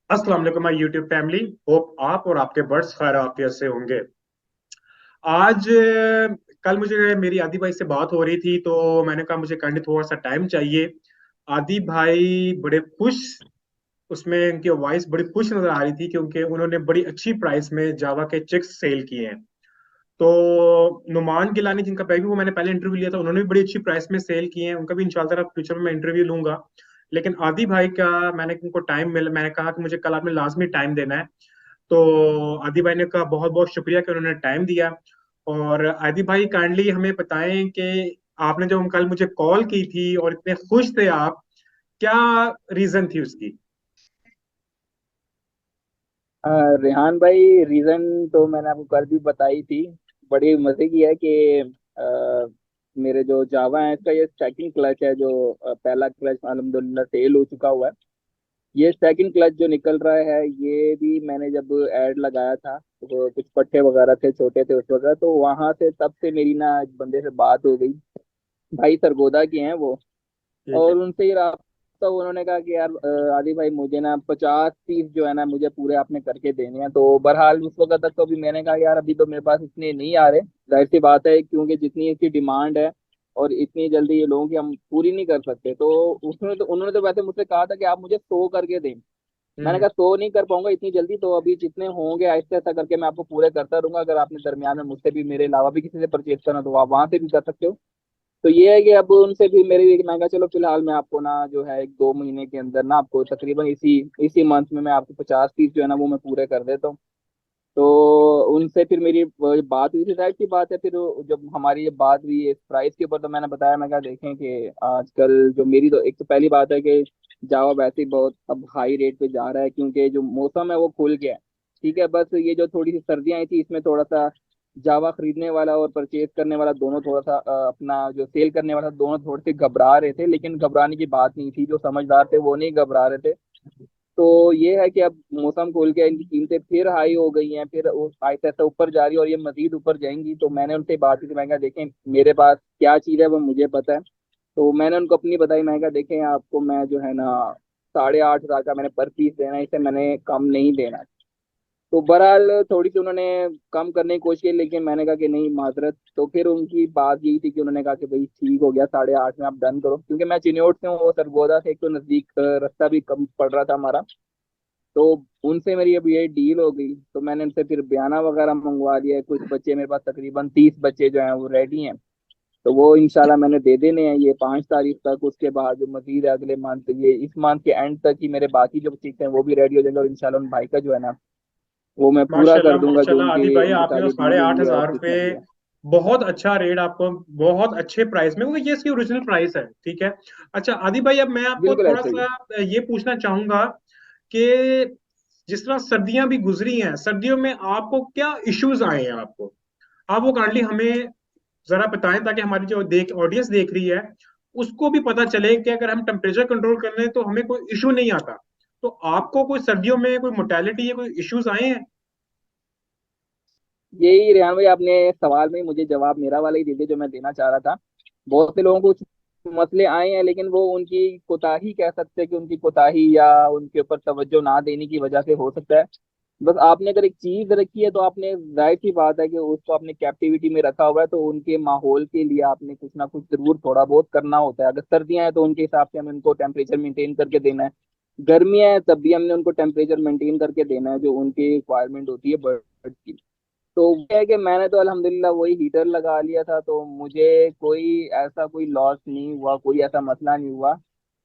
अस्सलाम वालेकुम my YouTube family. Hope आप और आपके बर्ड्स खैर आफियत से होंगे। आज कल मुझे मेरी आदि भाई से बात हो रही थी, तो मैंने कहा मुझे करने थोड़ा सा टाइम चाहिए। आदि भाई बड़े खुश, उसमें उनकी वॉइस बड़ी खुश नजर आ रही थी क्योंकि उन्होंने बड़ी अच्छी प्राइस में जावा के चिक्स सेल किए हैं। तो नुमान गिलानी जिनका पहले भी वो मैंने पहले इंटरव्यू लिया था, उन्होंने भी बड़ी अच्छी प्राइस में सेल किए हैं। उनका भी इंशाल्लाह फ्यूचर में मैं इंटरव्यू लूंगा। लेकिन आदि भाई का मैंने उनको टाइम मिला, मैंने कहा कि मुझे कल आपने लाजमी टाइम देना है। तो आदि भाई ने कहा बहुत बहुत शुक्रिया कि उन्होंने टाइम दिया। और आदि भाई काइंडली हमें बताएं कि आपने जब कल मुझे कॉल की थी और इतने खुश थे आप, क्या रीजन थी उसकी? अ, रेहान भाई, रीजन तो मैंने आपको कल भी बताई थी। बड़ी मजे की है कि मेरे जो जावा है इसका ये सेकंड क्लच है, जो पहला क्लच अल्हम्दुलिल्लाह सेल हो चुका हुआ है। ये सेकंड क्लच जो निकल रहा है, ये भी मैंने जब ऐड लगाया था तो कुछ पट्टे वगैरह थे, छोटे थे उस वक्त, तो वहां से तब से मेरी ना एक बंदे से बात हो गई। भाई सरगोदा के हैं वो। ठीक है। और उनसे ही रहा, उन्होंने कहा कि यार आदि भाई, मुझे ना 50 पीस जो है ना मुझे पूरे आपने करके देने हैं। तो बहरहाल उस वक्त तक तो भी मैंने कहा यार अभी तो मेरे पास इतने नहीं आ रहे। जाहिर सी बात है, क्योंकि जितनी इसकी डिमांड है और इतनी जल्दी ये लोगों की हम पूरी नहीं कर सकते। तो उसने तो उन्होंने तो वैसे मुझसे कहा था कि आप मुझे 100 करके दें। मैंने हम्म। कहा 100 नहीं कर पाऊंगा इतनी जल्दी, तो अभी जितने होंगे आहिस्ता आहिस्ता करके मैं आपको पूरे करता रहूंगा। अगर आपने दरमियान में मुझसे भी, मेरे अलावा भी किसी से परचेज करना, तो आप वहां से भी कर सकते हो। तो ये है कि अब उनसे भी मेरी एक, मैं कहा चलो फिलहाल मैं आपको ना जो है 1-2 महीने के अंदर ना आपको तकरीबन इसी इसी मंथ में मैं आपको 50 पीस जो है ना वो मैं पूरे कर देता हूँ। तो उनसे फिर मेरी वो बात हुई थी, जाहिर सी बात है। फिर जब हमारी ये बात हुई इस प्राइस के ऊपर, तो मैंने बताया, मैं कहा देखें कि आजकल जो मेरी, तो एक तो पहली बात है कि जावा वैसे ही बहुत अब हाई रेट पे जा रहा है, क्योंकि जो मौसम है वो खुल गया है। ठीक है, बस ये जो थोड़ी सी सर्दियां आई थी, इसमें थोड़ा सा जावा खरीदने वाला और परचेज करने वाला दोनों थोड़ा सा अपना जो सेल करने वाला दोनों थोड़े से घबरा रहे थे। लेकिन घबराने की बात नहीं थी, जो समझदार थे वो नहीं घबरा रहे थे। तो ये है कि अब मौसम खोल के इनकी कीमतें फिर हाई हो गई हैं, फिर आहिस्ता आहिस्ता ऊपर जा रही है और ये मजीद ऊपर जाएंगी। तो मैंने उनसे बात की थी, मैं कहा देखें मेरे पास क्या चीज़ है वो मुझे पता है। तो मैंने उनको अपनी बताई, मैं कहा देखें आपको मैं जो है ना 8,500 का मैंने पर पीस देना है, इसे मैंने कम नहीं देना। तो बहरहाल थोड़ी सी उन्होंने कम करने की कोशिश की, लेकिन मैंने कहा कि नहीं, माजरत। तो फिर उनकी बात यही थी कि उन्होंने कहा कि भाई ठीक हो गया, 8,500 में आप डन करो, क्योंकि मैं चिन्योट से हूँ, वो सरगोदा से एक तो नज़दीक, रास्ता भी कम पड़ रहा था हमारा। तो उनसे मेरी अब ये डील हो गई, तो मैंने उनसे फिर बयाना वगैरह मंगवा लिया है। कुछ बच्चे मेरे पास तकरीबन 30 बच्चे जो हैं वो रेडी हैं। तो वो इंशाल्लाह मैंने दे देने हैं ये 5 तारीख तक। उसके बाद जो मजीद है अगले मंथ, ये इस मंथ के एंड तक ही मेरे बाकी जो चीजें हैं वो भी रेडी हो जाएंगे। और इंशाल्लाह उन भाई का जो है ना वो मैं पूरा कर माशाल्लाह दूंगा, जो माशाल्लाह आदि उनकी भाई, उनके आपने साथ तो ये साढ़े डील हुई आठ है हजार ऑफिस रुपये में भी है। बहुत अच्छा रेट आपको, बहुत अच्छे प्राइस में, क्योंकि ये इसकी ओरिजिनल प्राइस है। ठीक है। अच्छा आदि भाई, अब मैं आपको बिल्कुल थोड़ा ऐसे ही। सा ये पूछना चाहूंगा कि जिस तरह सर्दियां भी गुजरी हैं, सर्दियों में आपको क्या इश्यूज आए हैं आपको, आप वो काइंडली हमें जरा बताएं, ताकि हमारी जो ऑडियंस देख रही है उसको भी पता चले कि अगर हम टेम्परेचर कंट्रोल कर लें तो हमें कोई इशू नहीं आता। तो आपको कोई सर्दियों में कोई मोर्टेलिटी या कोई इश्यूज आए हैं? यही रेहान भाई, आपने सवाल में ही मुझे जवाब मेरा वाला ही दे दिया जो मैं देना चाह रहा था। बहुत से लोगों को कुछ मसले आए हैं, लेकिन वो उनकी कोताही कह सकते हैं, कि उनकी कोताही या उनके ऊपर तवज्जो ना देने की वजह से हो सकता है। बस आपने अगर एक चीज रखी है, तो आपने, जाहिर सी बात है कि उसको आपने कैप्टिविटी में रखा हुआ है, तो उनके माहौल के लिए आपने कुछ ना कुछ जरूर थोड़ा बहुत करना होता है। अगर सर्दियां हैं तो उनके हिसाब से हमें उनको टेम्परेचर मेंटेन करके देना है। गर्मियां हैं तब भी हमने उनको टेम्परेचर मेंटेन करके देना है, जो उनकी रिक्वायरमेंट होती है बर्ड की। तो वो है कि मैंने तो अल्हम्दुलिल्लाह वही हीटर लगा लिया था, तो मुझे कोई लॉस नहीं हुआ, कोई ऐसा मसला नहीं हुआ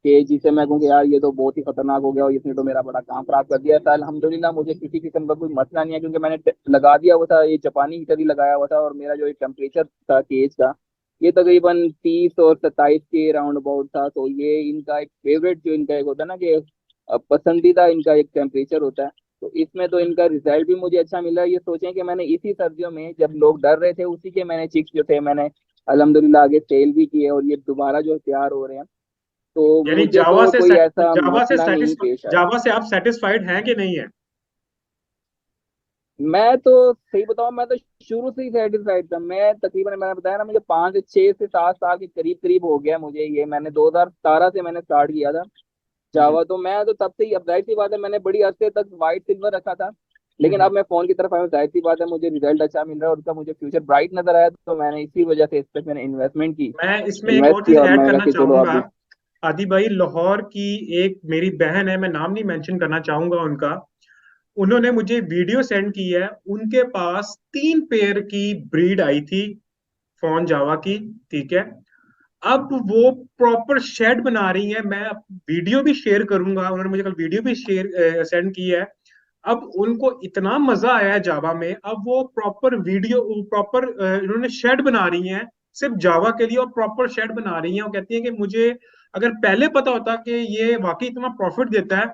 कि जिसे मैं कहूँ कि यार ये तो बहुत ही खतरनाक हो गया और इसने तो मेरा बड़ा काम खराब कर दिया था। अल्हम्दुलिल्लाह मुझे किसी किस्म का कोई मसला नहीं है, क्योंकि मैंने लगा दिया हुआ था, ये जापानी हीटर ही लगाया हुआ था। और मेरा जो टेम्परेचर था केज का, ये तकरीबन 30 और 27 के राउंड अबाउट था। तो ये इनका एक फेवरेट, जो इनका एक होता है ना कि पसंदीदा इनका एक टेम्परेचर होता है। तो इसमें तो इनका रिजल्ट भी मुझे अच्छा मिला। ये सोचें कि मैंने इसी सर्दियों में जब लोग डर रहे थे, उसी के मैंने चिक्स जो थे मैंने अल्हम्दुलिल्लाह आगे सेल भी किए, और ये दोबारा जो तैयार हो रहे हैं। तो यानी मुझे तो कोई ऐसा मसला नहीं पेश आया। जावा से आप सेटिस्फाइड हैं कि नहीं है? मैं तो सही बताऊं, मैं तो शुरू से ही सेटिस्फाइड था। मैं तकरीबन, मैंने बताया ना, मुझे 5 से 6 से 7 साल के करीब करीब हो गया मुझे। ये मैंने 2017 से मैंने स्टार्ट किया था। जावा तो मैं तो तब से ही, अब जाहिर सी बात है मैंने बड़ी अरसे तक वाइट सिल्वर रखा था, लेकिन हम्म। अब मैं फोन की तरफ आया हूँ, जाहिर सी बात है मुझे रिजल्ट अच्छा मिल रहा है और उसका मुझे फ्यूचर ब्राइट नजर आया, तो मैंने इसी वजह से इस पे मैंने इन्वेस्टमेंट की, मैं इसमें एक इन्वेस्ट और चीज किया और ऐड मैंने कहा करना कि चलो चाहूंगा। अभी। आदि भाई, लाहौर की एक मेरी बहन है, मैं नाम नहीं मेंशन करना चाहूंगा उनका। उन्होंने मुझे वीडियो सेंड की है। उनके पास 3 पेयर की ब्रीड आई थी, फोन जावा की। ठीक है। अब वो प्रॉपर शेड बना रही है। मैं वीडियो भी शेयर करूंगा, उन्होंने मुझे कल वीडियो भी शेयर सेंड की है। अब उनको इतना मजा आया है जावा में, अब वो प्रॉपर वीडियो, प्रॉपर इन्होंने शेड बना रही हैं सिर्फ जावा के लिए, और प्रॉपर शेड बना रही हैं। वो कहती हैं कि मुझे अगर पहले पता होता कि ये वाकई इतना प्रॉफिट देता है,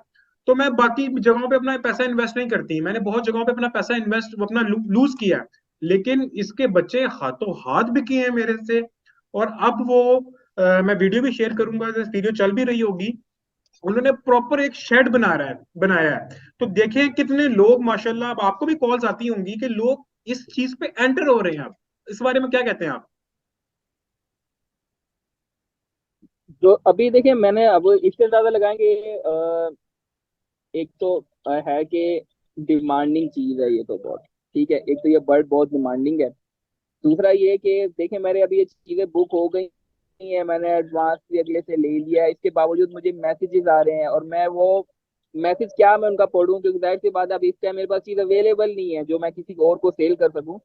तो मैं बाकी जगहों पे अपना पैसा इन्वेस्ट नहीं करती। मैंने बहुत जगहों पे अपना पैसा इन्वेस्ट अपना लूज किया है, लेकिन इसके बच्चे हाथों हाथ बिके हैं मेरे से। और अब वो मैं वीडियो भी शेयर करूंगा, वीडियो चल भी रही होगी। उन्होंने प्रॉपर एक शेड बनाया है। तो देखें कितने लोग माशाल्लाह, अब आपको भी कॉल्स आती होंगी कि लोग इस चीज पे एंटर हो रहे हैं। आप इस बारे में क्या कहते हैं आप? जो अभी देखिए मैंने अब इससे ज्यादा लगाएंगे, एक तो है कि डिमांडिंग चीज है ये तो बहुत, ठीक है, एक तो ये बर्ड बहुत डिमांडिंग है। दूसरा ये कि देखिए मेरे अभी ये चीजें बुक हो गई है, मैंने एडवांस भी अगले से ले लिया है, इसके बावजूद मुझे मैसेजेस आ रहे हैं और मैं वो मैसेज क्या मैं उनका पढ़ूं, क्योंकि जाहिर सी बात है अब इस टाइम मेरे पास चीज अवेलेबल नहीं है जो मैं किसी और को सेल कर सकूं।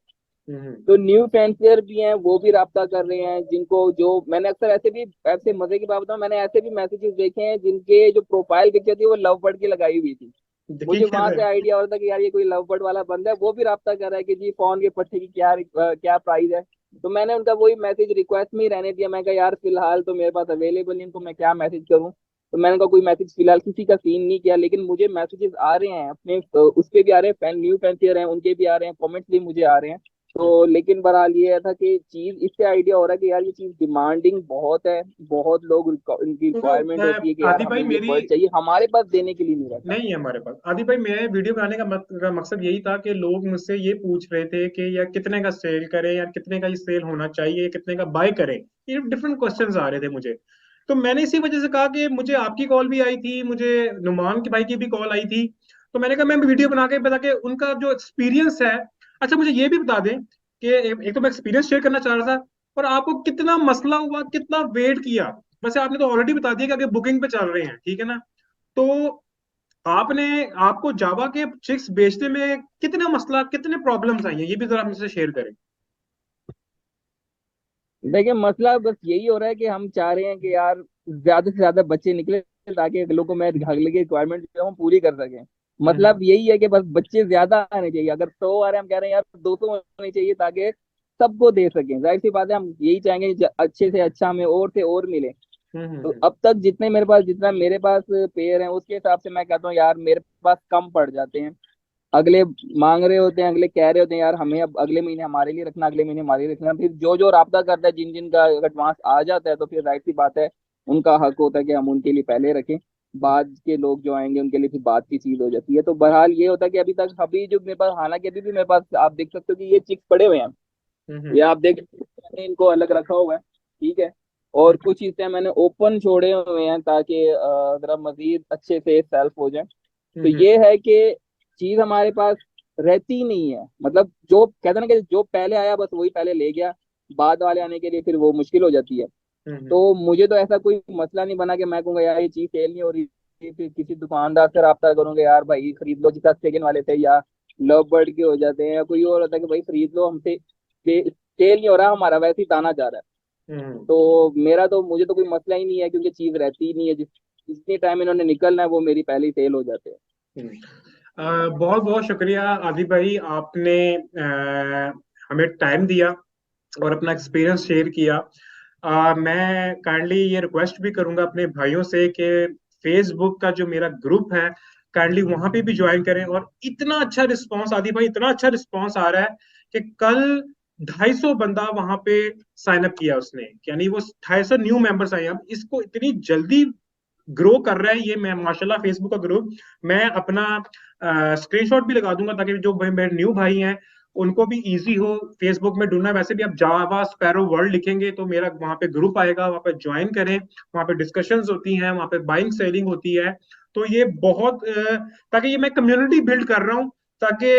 हम्म। तो न्यू फैंसियर भी हैं, वो भी राब्ता कर रहे हैं, जिनको जो मैंने अक्सर ऐसे भी, ऐसे मजे की बात बताऊं, मैंने ऐसे भी मैसेजेस देखे हैं जिनके जो प्रोफाइल पिक्चर थी वो लव बर्ड की लगाई हुई थी। मुझे देखिए वहां से आइडिया हो रहा था कि यार ये कोई लव बर्ड वाला बंदा है, वो भी राब्ता कर रहा है कि जी फोन के पट्टे की क्या प्राइस है। तो मैंने उनका वही मैसेज रिक्वेस्ट में ही रहने दिया, मैं कहा यार फिलहाल तो मेरे पास अवेलेबल नहीं, तो मैं क्या मैसेज करूं। तो मैंने कहा कोई मैसेज फिलहाल किसी का सीन नहीं किया, लेकिन मुझे मैसेजेस आ रहे हैं अपने उस पे भी आ रहे हैं, फैन न्यू फैंसियर हैं उनके भी आ रहे हैं, कमेंट्स भी मुझे आ रहे हैं। तो लेकिन बहरहाल ये था कि चीज इससे आइडिया हो रहा है कि यार ये चीज डिमांडिंग बहुत है, बहुत लोग इनकी तो रिक्वायरमेंट होती है कि यार आदि भाई हमें ये मेरी बर्ड चाहिए, हमारे पास देने के लिए नहीं रहता। नहीं है हमारे पास। आदि भाई, मैं वीडियो बनाने का मकसद यही था कि लोग मुझसे ये पूछ रहे थे कि यार कितने का सेल करें, यार कितने का ये सेल होना चाहिए, कितने का बाय करें। ये डिफरेंट क्वेश्चंस आ रहे थे मुझे। तो मैंने इसी वजह से कहा कि मुझे आपकी कॉल भी आई थी, मुझे नुमान के भाई की भी कॉल आई थी। तो मैंने कहा मैं वीडियो बना के बता के उनका जो एक्सपीरियंस है। अच्छा, मुझे ये भी बता दें कि एक तो मैं एक्सपीरियंस शेयर करना चाह रहा था, और आपको कितना मसला हुआ, कितना वेट किया। वैसे आपने तो ऑलरेडी बता दिया कि अभी बुकिंग पे चल रहे हैं, ठीक है ना। तो आपने आपको जावा के चिप्स बेचने में कितना मसला, कितने प्रॉब्लम्स आई हैं, ये भी जरा मुझसे शेयर करें। देखिए मसला बस यही हो रहा है कि हम चाह रहे हैं कि यार ज्यादा से ज्यादा बच्चे निकले, ताकि अगलों को मैं अगले की रिक्वायरमेंट जो है हम पूरी कर सकें। हम्म। मतलब यही है कि बस बच्चे ज्यादा आने चाहिए, अगर 100 आ रहे हैं हम कह रहे हैं यार 200 होने चाहिए, ताकि सबको दे सकें। जाहिर सी बात है हम यही चाहेंगे कि अच्छे से अच्छा हमें और से और मिले। हम्म। तो अब तक जितना मेरे पास पेयर हैं उसके हिसाब से मैं कहता हूँ यार मेरे पास कम पड़ जाते हैं। अगले मांग रहे होते हैं, अगले कह रहे होते हैं यार हमें अब अगले महीने हमारे लिए रखना, अगले महीने हमारे लिए रखना, फिर जो जो राब्ता करता है जिन जिन का एडवांस आ जाता है तो फिर जाहिर सी बात है उनका हक होता है कि हम उनके लिए पहले रखें, बाद के लोग जो आएंगे उनके लिए फिर बात की चीज हो जाती है। तो बहरहाल ये होता है कि अभी जो मेरे पास, हालांकि अभी भी मेरे पास आप देख सकते हो कि ये चिक्स पड़े हुए हैं, ये हम्म। आप देख सकते हो, मैंने इनको अलग रखा हुआ है, ठीक है। और कुछ हिस्से मैंने ओपन छोड़े हुए हैं ताकि जरा मजीद अच्छे से सेल्फ हो जाए। तो हम्म। ये है कि चीज हमारे पास रहती नहीं है, मतलब जो कहते हैं ना कि जो पहले आया बस वही पहले ले गया, बाद वाले आने के लिए फिर वो मुश्किल हो जाती है। हम्म। तो मुझे तो ऐसा कोई मसला नहीं बना कि मैं कहूँगा यार ये चीज सेल नहीं हो रही, फिर किसी दुकानदार से रब्ता करूंगा यार भाई खरीद लो, जिसका सेकंड वाले थे या लव बर्ड के हो जाते हैं, या कोई और होता है कि भाई खरीद लो हमसे, सेल नहीं हो रहा हमारा वैसे ही ताना जा रहा है। हम्म। तो मुझे तो कोई मसला ही नहीं है, क्योंकि चीज रहती ही नहीं है, जितनी टाइम इन्होंने निकलना है वो मेरी पहले ही सेल हो जाते हैं। बहुत बहुत शुक्रिया आदि भाई, आपने हमें टाइम दिया और अपना एक्सपीरियंस शेयर किया। मैं काइंडली ये रिक्वेस्ट भी करूंगा अपने भाइयों से कि फेसबुक का जो मेरा ग्रुप है, काइंडली वहां पे भी ज्वाइन करें। और इतना अच्छा रिस्पांस आदि भाई, इतना अच्छा रिस्पांस आ रहा है कि कल 250 बंदा वहां पे साइन अप किया उसने, यानी वो 250 न्यू मेंबर्स आए। अब इसको इतनी जल्दी ग्रो कर रहा है ये, मैं माशाल्लाह फेसबुक का ग्रुप। मैं अपना स्क्रीनशॉट भी लगा दूंगा ताकि जो भाई मेरे न्यू भाई हैं उनको भी इजी हो फेसबुक में ढूंढना। वैसे भी आप जावा स्पैरो वर्ल्ड लिखेंगे तो मेरा वहां पे ग्रुप आएगा, वहां पे ज्वाइन करें। वहां पे डिस्कशंस होती हैं, वहां पे बाइंग सेलिंग होती है। तो ये बहुत ताकि ये मैं कम्युनिटी बिल्ड कर रहा हूँ, ताकि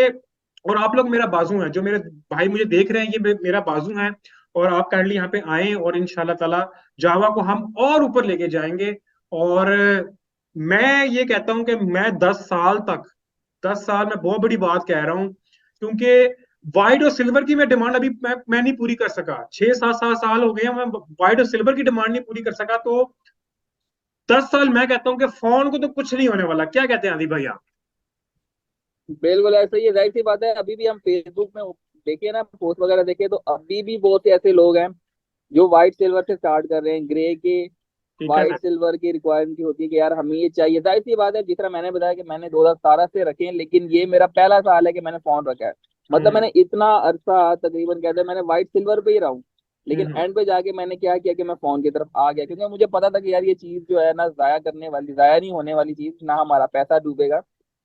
और आप लोग मेरा बाजू हैं, जो मेरे भाई मुझे देख रहे हैं ये मेरा बाजू है। और आप काइंडली यहाँ पे आए और इंशाल्लाह ताला जावा को हम और ऊपर लेके जाएंगे। और मैं ये कहता हूँ कि मैं 10 साल तक, 10 साल में बहुत बड़ी बात कह रहा हूँ, क्योंकि व्हाइट और सिल्वर की मैं डिमांड अभी मैं नहीं पूरी कर सका। 6 7 7 साल हो गए हैं, मैं व्हाइट और सिल्वर की डिमांड नहीं पूरी कर सका। तो 10 साल मैं कहता हूँ कि फोन को तो कुछ नहीं होने वाला। क्या कहते हैं आदि भाई आप? बिल्कुल ऐसा ही है, जाहिर सी बात है। अभी भी हम फेसबुक में देखिए ना, पोस्ट वगैरह देखिए, तो अभी भी बहुत से ऐसे लोग हैं जो व्हाइट सिल्वर से स्टार्ट कर रहे हैं। ग्रे के ठीक है व्हाइट ना? सिल्वर की रिक्वायरमेंट होती है कि यार हमें ये चाहिए। जाहिर सी बात है, जिस तरह मैंने बताया कि मैंने 2017 से रखे हैं, लेकिन ये मेरा पहला साल है कि मैंने फोन रखा है। मतलब हम्म मैंने इतना अरसा तकरीबन कहते हैं मैंने व्हाइट सिल्वर पे ही रहा हूँ, लेकिन हम्म एंड पे जाके मैंने क्या किया कि मैं फोन की तरफ आ गया, क्योंकि मुझे पता था कि यार ये चीज जो है ना, जाया करने वाली, जाया नहीं होने वाली चीज, ना हमारा पैसा डूबेगा।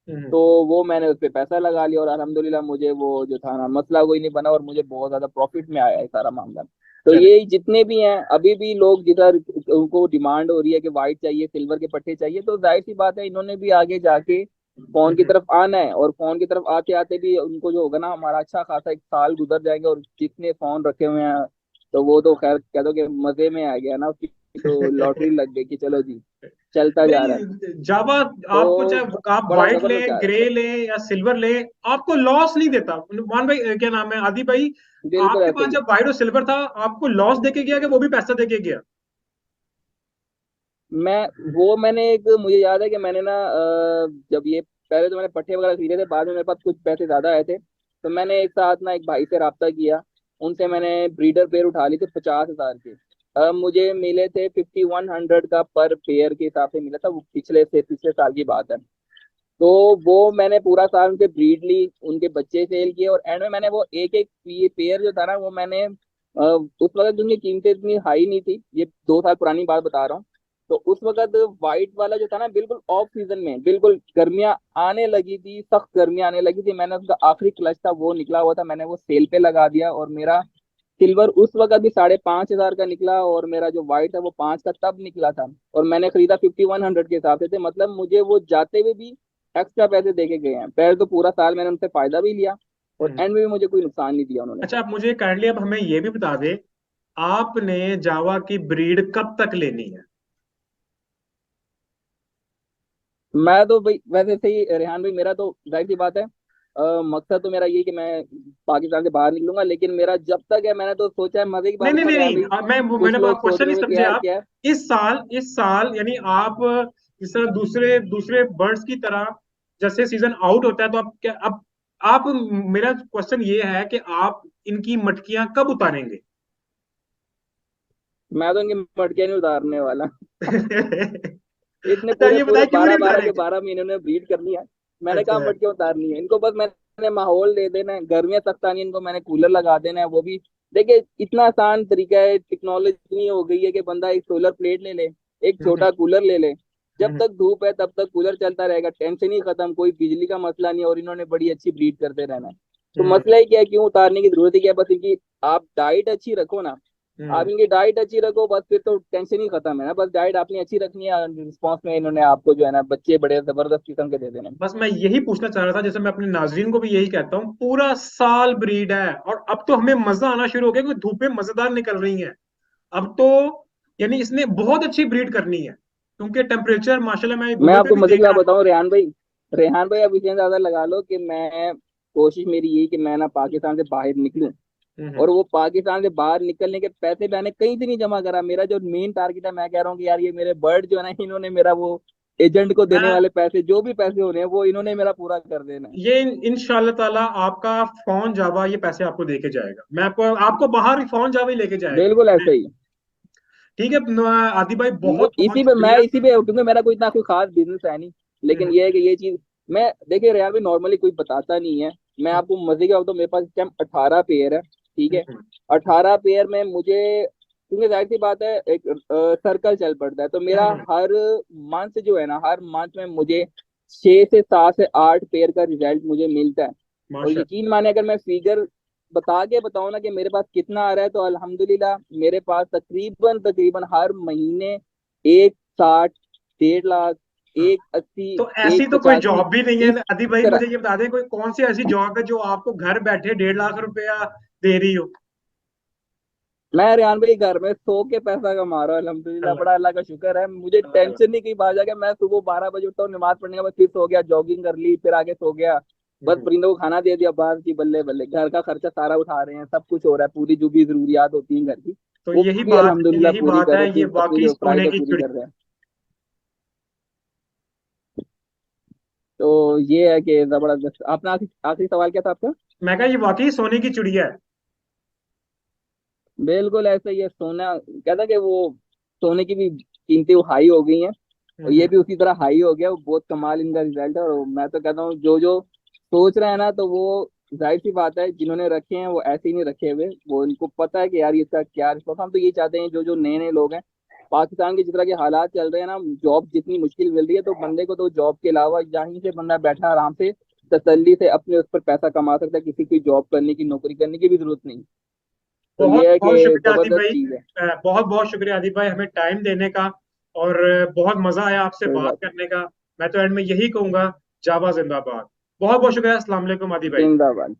हम्म। तो वो मैंने उस पर पैसा लगा लिया, और अल्हम्दुलिल्लाह मुझे वो जो था ना, मसला कोई नहीं बना, और मुझे बहुत ज्यादा प्रॉफिट में आया है सारा मामला। तो चले। ये जितने भी हैं, अभी भी लोग जिधर उनको डिमांड हो रही है कि वाइट चाहिए, सिल्वर के पट्टे चाहिए, तो जाहिर सी बात है इन्होंने भी आगे जाके फोन की हम्म। तरफ आना है। और फोन की तरफ आते आते भी उनको जो होगा ना, हमारा अच्छा खासा एक साल गुजर जाएंगे, और जितने फोन रखे हुए हैं, तो वो तो खैर कह दो कि मजे में आ गया ना, उसकी तो लॉटरी लग गई कि चलो जी, चलता जा रहा है। नहीं, जावा आपको तो चाहे आप बड़ा व्हाइट जबरदस्त लें, जा रहा ग्रे है। लें या सिल्वर लें, आपको लॉस नहीं देता। मान भाई क्या नाम है आदि भाई, बिल्कुल आपके ऐसे पास ही है। जब व्हाइट और सिल्वर था, आपको लॉस देके गया कि वो भी पैसा देके गया? मैं वो मैंने एक मुझे याद है कि मैंने ना जब ये पहले तो मैंने पट्टे वगैरह खरीदे थे, बाद में मेरे पास कुछ पैसे ज्यादा आए थे, तो मैंने एक साथ ना एक भाई से रब्ता किया। उनसे मैंने ब्रीडर पेयर उठा ली थे 50,000 के। मुझे मिले थे 5100 का पर पेयर के हिसाब से मिला था, वो पिछले साल की बात है। तो वो मैंने पूरा साल उनसे ब्रीड ली, उनके बच्चे सेल किए, और एंड में मैंने वो एक एक ये पेयर जो था ना, वो मैंने उस वक्त उनकी कीमतें इतनी हाई नहीं थी, ये 2 साल पुरानी बात बता रहा हूँ। तो उस वक्त व्हाइट वाला जो था ना, बिल्कुल ऑफ सीजन में, बिल्कुल गर्मियां आने लगी थी, सख्त गर्मियां आने लगी थी, मैंने उसका आखिरी क्लच था वो निकला हुआ था, मैंने वो सेल पे लगा दिया, और मेरा सिल्वर उस वक्त भी 5,500 का निकला, और मेरा जो व्हाइट था वो 5 का तब निकला था। और मैंने खरीदा 5100 के हिसाब से थे, मतलब मुझे वो जाते हुए भी एक्स्ट्रा पैसे देके गए हैं। पहले तो पूरा साल मैंने उनसे फायदा भी लिया, और हम्म। एंड में भी मुझे कोई नुकसान नहीं दिया उन्होंने। अच्छा, आप मुझे काइंडली अब हमें ये भी बता दें, आपने जावा की ब्रीड कब तक लेनी है? मैं तो भाई वैसे सही रेहान भाई, मेरा तो जाहिर सी बात है, मकसद तो मेरा ये कि मैं पाकिस्तान से बाहर निकलूंगा, लेकिन मेरा जब तक है, मैंने तो सोचा है, मजे की बात नहीं नहीं बताऊं नहीं रेहान नहीं, भाई, मैंने कुछ लोग सोच क्वेश्चन रहे नहीं होंगे कि समझे यार आप। क्या है। इस साल यानी आप जिस तरह दूसरे दूसरे बर्ड्स की तरह, जैसे सीजन आउट होता है तो आप क्या, अब आप, मेरा क्वेश्चन ये है कि आप इनकी मटकियां कब उतारेंगे? मैं तो इनकी मटके नहीं उतारने वाला। इतने अच्छा, पूरे ये पूरे बताइए क्यों बारह नहीं बारह के उतारेंगे? 12 महीने में ब्रीड करनी है। मैंने कहा अच्छा। मटके उतारनी है इनको, बस मैंने माहौल दे देना है, गर्मियां तक आनी है, इनको मैंने कूलर लगा देना है, वो भी देखिए इतना आसान तरीका है, टेक्नोलॉजी इतनी हो गई है कि बंदा एक सोलर प्लेट ले ले, एक हम्म छोटा कूलर ले ले, जब हम्म तक धूप है तब तक कूलर चलता रहेगा, टेंशन ही खत्म, कोई बिजली का मसला नहीं, और इन्होंने बड़ी अच्छी ब्रीड करते रहना है। तो हम्म मसला ही क्या है, क्यों उतारने की जरूरत ही क्या है, बस इनकी आप डाइट अच्छी रखो ना। आप हम्म। इनकी डाइट अच्छी रखो, बस फिर तो टेंशन ही खत्म है ना, बस डाइट आपने अच्छी रखनी है, रिस्पॉन्स में इन्होंने आपको जो है ना, बच्चे बड़े जबरदस्त किस्म के दे देने। बस मैं यही पूछना चाह रहा था, जैसे मैं अपने नाजरीन को भी यही कहता हूँ, पूरा साल ब्रीड है और अब तो हमें मजा आना शुरू हो गया क्योंकि धूपें मजेदार निकल रही हैं। अब तो यानी इसने बहुत अच्छी ब्रीड करनी है, क्योंकि टेम्परेचर माशाल्लाह मैं मैं दुबई पे आपको भी मजे की देख बात रहा था। बताऊं रेहान भाई, रेहान भाई अब इतने ज्यादा लगा लो कि मैं, कोशिश मेरी यही कि मैं ना पाकिस्तान से बाहर निकलूं, हम्म। और वो पाकिस्तान से बाहर निकलने के पैसे मैंने कहीं से नहीं जमा करा। मेरा जो मेन टारगेट है, मैं कह रहा हूँ कि यार ये मेरे बर्ड जो है ना, इन्होंने मेरा वो एजेंट को देने मैं वाले पैसे, जो भी पैसे होने हैं, वो इन्होंने मेरा पूरा कर देना है। ये इंशाल्लाह ताला आपका फोन जावा ये पैसे आपको देके जाएगा। मैं आपको आपको बाहर फोन जावा ही लेके जाएगा। बिल्कुल ऐसे ही। ठीक है आदि भाई, वो बहुत बहुत इसी पे मैं शुक्रिया। इसी पे, क्योंकि मेरा कोई इतना कोई खास बिजनेस है नहीं, लेकिन हम्म ये है कि ये चीज मैं, देखिए यार भी नॉर्मली कोई बताता नहीं है। मैं आपको मजे का बताऊं, मेरे पास इस टाइम 18 पेयर है, ठीक है। हम्म 18 पेयर में मुझे, क्योंकि जाहिर सी बात है एक सर्कल चल पड़ता है, तो मेरा हम्म हर मंथ जो है ना, हर मंथ में मुझे 6 से 7 से 8 पेयर का रिजल्ट मुझे मिलता है। और माशा। यकीन माने अगर मैं फिगर बता के बताऊं ना कि मेरे पास कितना आ रहा है, तो अल्हम्दुलिल्लाह मेरे पास तकरीबन तकरीबन हर महीने 160, 1.5 लाख, हाँ, 180, तो ऐसी एक तो कोई पचासी जॉब भी नहीं है इस अदी भाई, तरह। मुझे ये बता दें कोई कौन सी ऐसी जॉब है जो आपको घर बैठे 1.5 लाख रुपया दे रही हो। मैं रेहान भाई घर में सो के पैसा कमा रहा हूँ अल्हम्दुलिल्लाह, अल्लाह, बड़ा अल्लाह का शुक्र है। मुझे अल्लाह। टेंशन नहीं कहीं बाहर जाके, मैं सुबह 12 बजे उठता हूँ, नमाज पढ़ने के बाद फिर सो गया, जॉगिंग कर ली, फिर आगे सो गया। बस हम्म। परिंदों को खाना दे दिया, बाहर की बल्ले बल्ले, घर का खर्चा सारा उठा रहे हैं, सब कुछ हो रहा है, पूरी जो भी जरूरियात होती हैं घर की तो वो यही भी बात, अल्हम्दुलिल्लाह यही पूरी बात कर है, रहे ये हैं, अपनी वाकई जो सोने फराइज है की पूरी चिड़ी। कर रहे हैं। तो ये है कि जबरदस्त। अपना आखिरी आखिरी सवाल क्या था आपका? मैं कहा ये वाकई सोने की चिड़िया है। बिल्कुल ऐसा ही है। सोना कहता कि वो सोने की भी कीमतें हाई हो गई हैं, और ये हम्म। भी उसी तरह हाई हो गया। वो बहुत कमाल इनका रिजल्ट है, और मैं तो कहता हूँ जो जो सोच रहे हैं ना, तो वो जाहिर सी बात है जिन्होंने रखे हैं वो ऐसे ही नहीं रखे हुए, वो इनको पता है कि यार इसका क्या रिस्पॉन्स। हम तो ये चाहते हैं जो जो नए नए लोग हैं, पाकिस्तान के जिस तरह के हालात चल रहे हैं ना, जॉब जितनी मुश्किल मिल रही है, तो बंदे को तो जॉब के अलावा यहीं से बंदा बैठा आराम से तसल्ली से अपने उस पर पैसा कमा सकता है, किसी की जॉब करने की, नौकरी करने की भी जरूरत नहीं। तो बहुत ये है कि बहुत शुक्रिया आदिब जबरदस्त भाई। चीज है। बहुत बहुत शुक्रिया आदिब भाई हमें टाइम देने का। और बहुत मजा आया आपसे कोई बात बात करने का। मैं तो एंड में यही कहूंगा, जावा जिंदाबाद। बहुत बहुत शुक्रिया। अस्सलाम वालेकुम आदिब नहीं, भाई। जिंदाबाद।